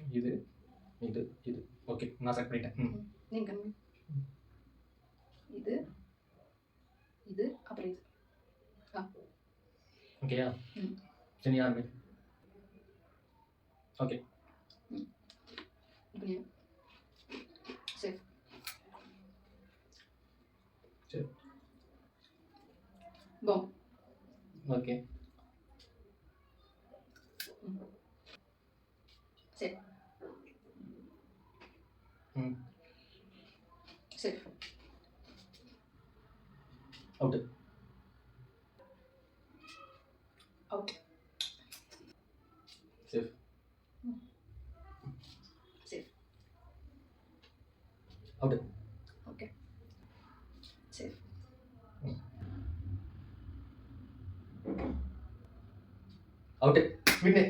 இது இது இது ஓகே நான் செலக்ட் பண்ணிட்டேன். நீங்க இது இது அப்புறம் இது ஓகேயா? சரி ஆரம்பி. ஓகே இப்போ சேஃப் சரி bomb okay safe safe out out safe safe out okay safe out வின்னு